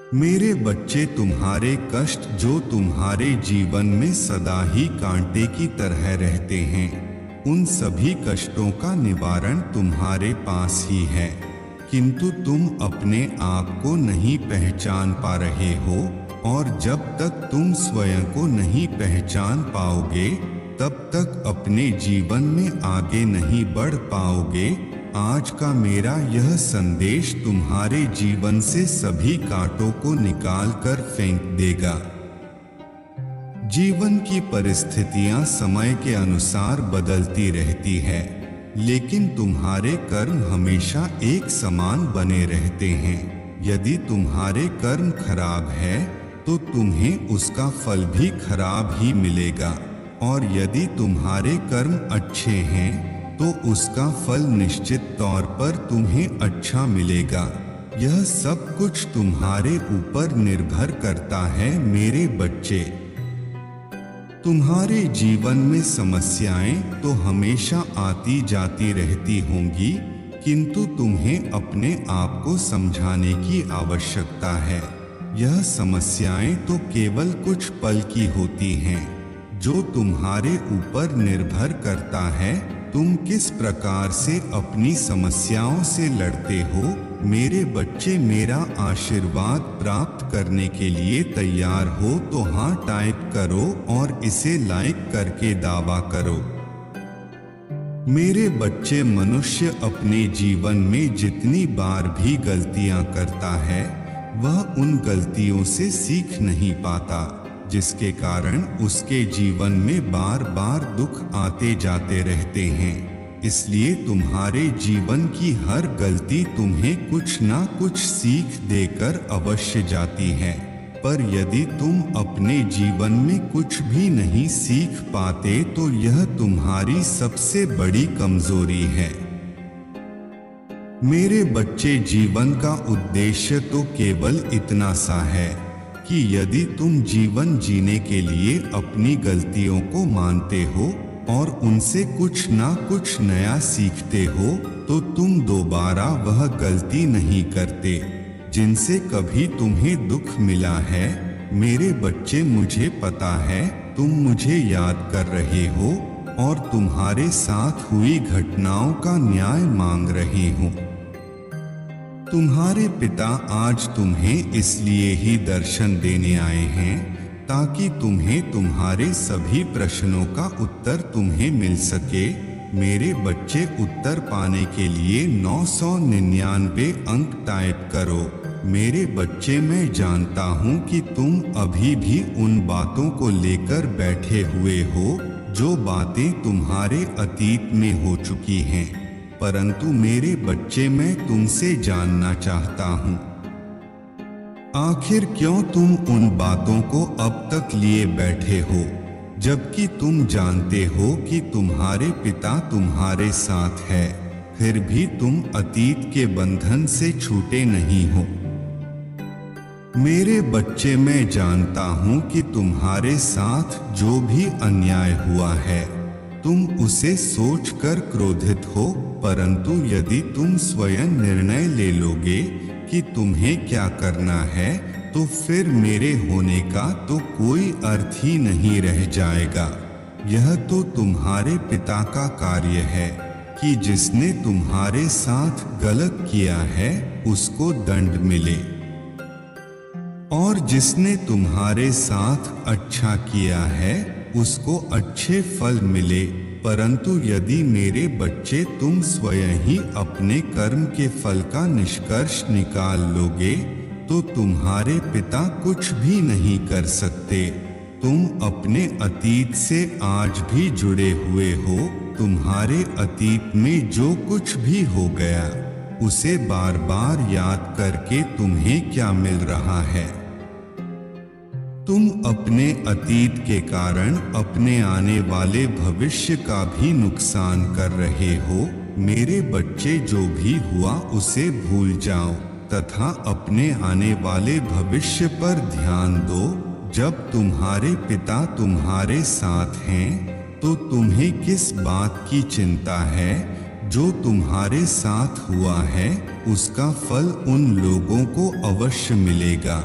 मेरे बच्चे, तुम्हारे कष्ट जो तुम्हारे जीवन में सदा ही कांटे की तरह रहते हैं, उन सभी कष्टों का निवारण तुम्हारे पास ही है, किंतु तुम अपने आप को नहीं पहचान पा रहे हो। और जब तक तुम स्वयं को नहीं पहचान पाओगे, तब तक अपने जीवन में आगे नहीं बढ़ पाओगे। आज का मेरा यह संदेश तुम्हारे जीवन से सभी कांटों को निकाल कर फेंक देगा। जीवन की परिस्थितियां समय के अनुसार बदलती रहती है, लेकिन तुम्हारे कर्म हमेशा एक समान बने रहते हैं। यदि तुम्हारे कर्म खराब है तो तुम्हें उसका फल भी खराब ही मिलेगा, और यदि तुम्हारे कर्म अच्छे हैं तो उसका फल निश्चित तौर पर तुम्हें अच्छा मिलेगा। यह सब कुछ तुम्हारे ऊपर निर्भर करता है मेरे बच्चे। तुम्हारे जीवन में समस्याएं तो हमेशा आती जाती रहती होंगी, किंतु तुम्हें अपने आप को समझाने की आवश्यकता है। यह समस्याएं तो केवल कुछ पल की होती हैं। जो तुम्हारे ऊपर निर्भर करता है तुम किस प्रकार से अपनी समस्याओं से लड़ते हो। मेरे बच्चे, मेरा आशीर्वाद प्राप्त करने के लिए तैयार हो तो हाँ टाइप करो और इसे लाइक करके दावा करो। मेरे बच्चे, मनुष्य अपने जीवन में जितनी बार भी गलतियां करता है, वह उन गलतियों से सीख नहीं पाता, जिसके कारण उसके जीवन में बार बार दुख आते जाते रहते हैं। इसलिए तुम्हारे जीवन की हर गलती तुम्हें कुछ ना कुछ सीख देकर अवश्य जाती है। पर यदि तुम अपने जीवन में कुछ भी नहीं सीख पाते तो यह तुम्हारी सबसे बड़ी कमजोरी है। मेरे बच्चे, जीवन का उद्देश्य तो केवल इतना सा है कि यदि तुम जीवन जीने के लिए अपनी गलतियों को मानते हो और उनसे कुछ ना कुछ नया सीखते हो, तो तुम दोबारा वह गलती नहीं करते जिनसे कभी तुम्हें दुख मिला है। मेरे बच्चे, मुझे पता है तुम मुझे याद कर रहे हो और तुम्हारे साथ हुई घटनाओं का न्याय मांग रहे हो। तुम्हारे पिता आज तुम्हें इसलिए ही दर्शन देने आए हैं ताकि तुम्हें तुम्हारे सभी प्रश्नों का उत्तर तुम्हें मिल सके। मेरे बच्चे, उत्तर पाने के लिए 999 अंक टाइप करो। मेरे बच्चे, मैं जानता हूँ कि तुम अभी भी उन बातों को लेकर बैठे हुए हो जो बातें तुम्हारे अतीत में हो चुकी हैं, परंतु मेरे बच्चे, मैं तुमसे जानना चाहता हूँ, आखिर क्यों तुम उन बातों को अब तक लिए बैठे हो, जबकि तुम जानते हो कि तुम्हारे पिता तुम्हारे साथ है, फिर भी तुम अतीत के बंधन से छूटे नहीं हो। मेरे बच्चे, मैं जानता हूँ कि तुम्हारे साथ जो भी अन्याय हुआ है तुम उसे सोचकर क्रोधित हो, परंतु यदि तुम स्वयं निर्णय ले लोगे कि तुम्हें क्या करना है, तो फिर मेरे होने का तो कोई अर्थ ही नहीं रह जाएगा। यह तो तुम्हारे पिता का कार्य है कि जिसने तुम्हारे साथ गलत किया है उसको दंड मिले, और जिसने तुम्हारे साथ अच्छा किया है उसको अच्छे फल मिले। परंतु यदि मेरे बच्चे तुम स्वयं ही अपने कर्म के फल का निष्कर्ष निकाल लोगे, तो तुम्हारे पिता कुछ भी नहीं कर सकते। तुम अपने अतीत से आज भी जुड़े हुए हो। तुम्हारे अतीत में जो कुछ भी हो गया उसे बार बार याद करके तुम्हें क्या मिल रहा है? तुम अपने अतीत के कारण अपने आने वाले भविष्य का भी नुकसान कर रहे हो। मेरे बच्चे, जो भी हुआ उसे भूल जाओ तथा अपने आने वाले भविष्य पर ध्यान दो। जब तुम्हारे पिता तुम्हारे साथ हैं तो तुम्हें किस बात की चिंता है? जो तुम्हारे साथ हुआ है उसका फल उन लोगों को अवश्य मिलेगा।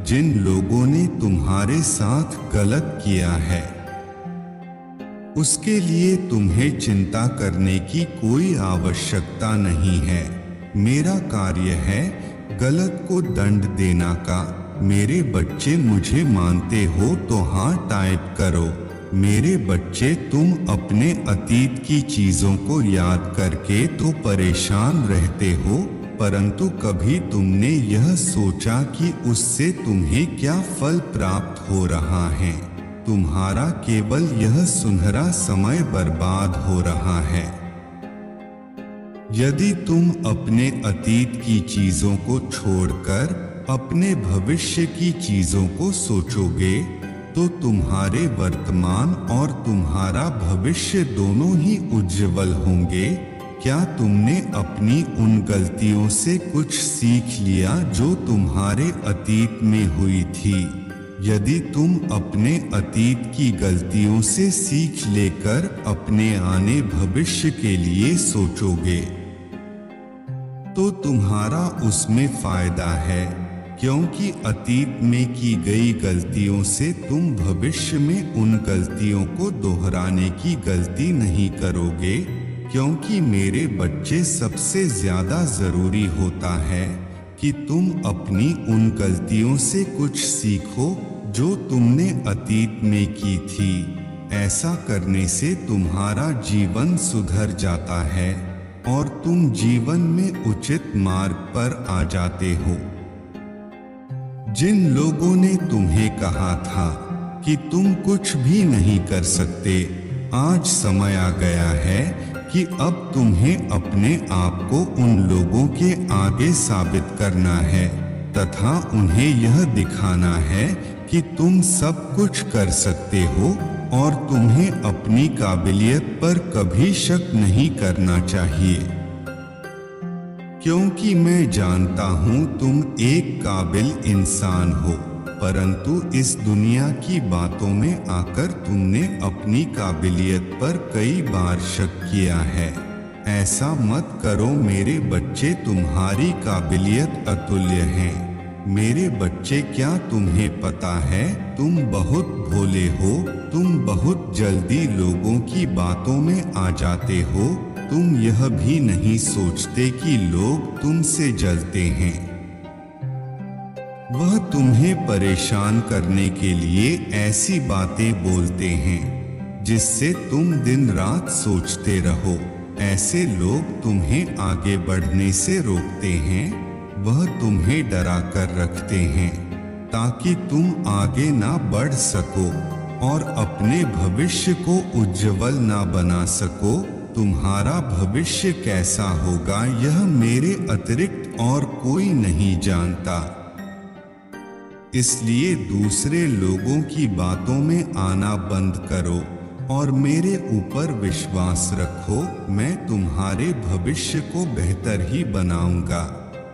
जिन लोगों ने तुम्हारे साथ गलत किया है उसके लिए तुम्हें चिंता करने की कोई आवश्यकता नहीं है। मेरा कार्य है गलत को दंड देना का। मेरे बच्चे मुझे मानते हो तो हाँ टाइप करो। मेरे बच्चे, तुम अपने अतीत की चीजों को याद करके तो परेशान रहते हो, परंतु कभी तुमने यह सोचा कि उससे तुम्हें क्या फल प्राप्त हो रहा है? तुम्हारा केवल यह सुनहरा समय बर्बाद हो रहा है। यदि तुम अपने अतीत की चीजों को छोड़कर अपने भविष्य की चीजों को सोचोगे तो तुम्हारे वर्तमान और तुम्हारा भविष्य दोनों ही उज्जवल होंगे। क्या तुमने अपनी उन गलतियों से कुछ सीख लिया जो तुम्हारे अतीत में हुई थी? यदि तुम अपने अतीत की गलतियों से सीख लेकर अपने आने भविष्य के लिए सोचोगे तो तुम्हारा उसमें फायदा है, क्योंकि अतीत में की गई गलतियों से तुम भविष्य में उन गलतियों को दोहराने की गलती नहीं करोगे। क्योंकि मेरे बच्चे, सबसे ज्यादा जरूरी होता है कि तुम अपनी उन गलतियों से कुछ सीखो जो तुमने अतीत में की थी। ऐसा करने से तुम्हारा जीवन सुधर जाता है और तुम जीवन में उचित मार्ग पर आ जाते हो। जिन लोगों ने तुम्हें कहा था कि तुम कुछ भी नहीं कर सकते, आज समय आ गया है कि अब तुम्हें अपने आप को उन लोगों के आगे साबित करना है तथा उन्हें यह दिखाना है कि तुम सब कुछ कर सकते हो और तुम्हें अपनी काबिलियत पर कभी शक नहीं करना चाहिए। क्योंकि मैं जानता हूँ तुम एक काबिल इंसान हो, परंतु इस दुनिया की बातों में आकर तुमने अपनी काबिलियत पर कई बार शक किया है। ऐसा मत करो मेरे बच्चे, तुम्हारी काबिलियत अतुल्य है। मेरे बच्चे, क्या तुम्हें पता है तुम बहुत भोले हो? तुम बहुत जल्दी लोगों की बातों में आ जाते हो। तुम यह भी नहीं सोचते कि लोग तुमसे जलते हैं। वह तुम्हें परेशान करने के लिए ऐसी बातें बोलते हैं जिससे तुम दिन रात सोचते रहो। ऐसे लोग तुम्हें आगे बढ़ने से रोकते हैं। वह तुम्हें डरा कर रखते हैं ताकि तुम आगे ना बढ़ सको और अपने भविष्य को उज्जवल ना बना सको। तुम्हारा भविष्य कैसा होगा यह मेरे अतिरिक्त और कोई नहीं जानता। इसलिए दूसरे लोगों की बातों में आना बंद करो और मेरे ऊपर विश्वास रखो। मैं तुम्हारे भविष्य को बेहतर ही बनाऊंगा।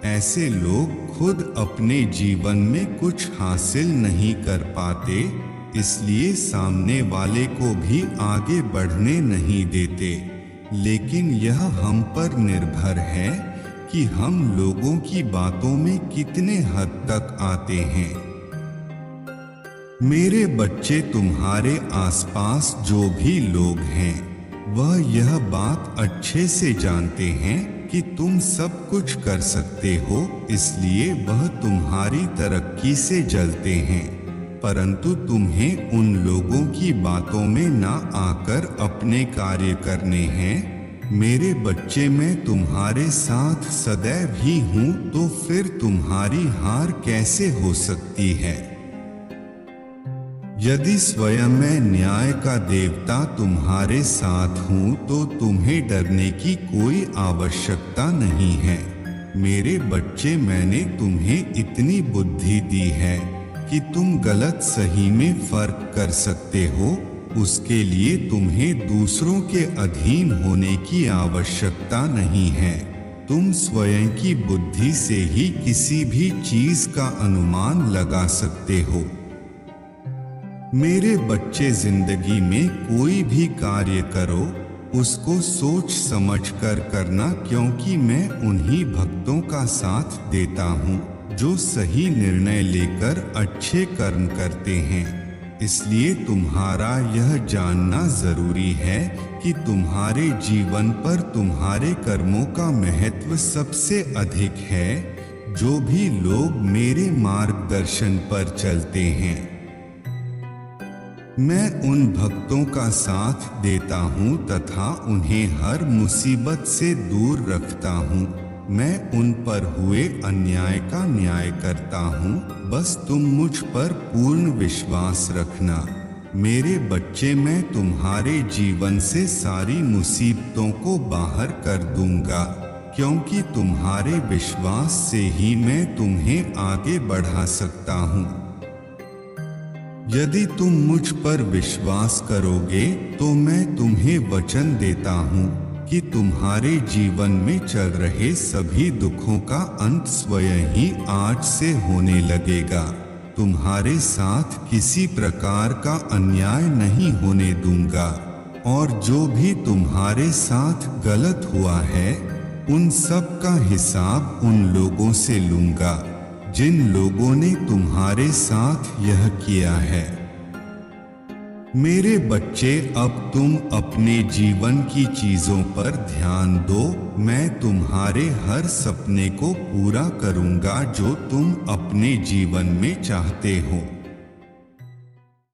ऐसे लोग खुद अपने जीवन में कुछ हासिल नहीं कर पाते, इसलिए सामने वाले को भी आगे बढ़ने नहीं देते। लेकिन यह हम पर निर्भर है कि हम लोगों की बातों में कितने हद तक आते हैं। मेरे बच्चे, तुम्हारे आसपास जो भी लोग हैं वह यह बात अच्छे से जानते हैं कि तुम सब कुछ कर सकते हो, इसलिए वह तुम्हारी तरक्की से जलते हैं। परंतु तुम्हें उन लोगों की बातों में ना आकर अपने कार्य करने हैं। मेरे बच्चे, मैं तुम्हारे साथ सदैव ही हूँ, तो फिर तुम्हारी हार कैसे हो सकती है? यदि स्वयं मैं न्याय का देवता तुम्हारे साथ हूँ तो तुम्हें डरने की कोई आवश्यकता नहीं है। मेरे बच्चे, मैंने तुम्हें इतनी बुद्धि दी है कि तुम गलत सही में फर्क कर सकते हो। उसके लिए तुम्हें दूसरों के अधीन होने की आवश्यकता नहीं है। तुम स्वयं की बुद्धि से ही किसी भी चीज का अनुमान लगा सकते हो। मेरे बच्चे, जिंदगी में कोई भी कार्य करो उसको सोच समझ कर करना, क्योंकि मैं उन्हीं भक्तों का साथ देता हूँ जो सही निर्णय लेकर अच्छे कर्म करते हैं। इसलिए तुम्हारा यह जानना जरूरी है कि तुम्हारे जीवन पर तुम्हारे कर्मों का महत्व सबसे अधिक है। जो भी लोग मेरे मार्गदर्शन पर चलते हैं, मैं उन भक्तों का साथ देता हूँ तथा उन्हें हर मुसीबत से दूर रखता हूँ। मैं उन पर हुए अन्याय का न्याय करता हूँ। बस तुम मुझ पर पूर्ण विश्वास रखना। मेरे बच्चे, मैं तुम्हारे जीवन से सारी मुसीबतों को बाहर कर दूंगा, क्योंकि तुम्हारे विश्वास से ही मैं तुम्हें आगे बढ़ा सकता हूँ। यदि तुम मुझ पर विश्वास करोगे तो मैं तुम्हें वचन देता हूँ कि तुम्हारे जीवन में चल रहे सभी दुखों का अंत स्वयं ही आज से होने लगेगा। तुम्हारे साथ किसी प्रकार का अन्याय नहीं होने दूंगा, और जो भी तुम्हारे साथ गलत हुआ है उन सब का हिसाब उन लोगों से लूंगा जिन लोगों ने तुम्हारे साथ यह किया है। मेरे बच्चे, अब तुम अपने जीवन की चीजों पर ध्यान दो। मैं तुम्हारे हर सपने को पूरा करूंगा जो तुम अपने जीवन में चाहते हो।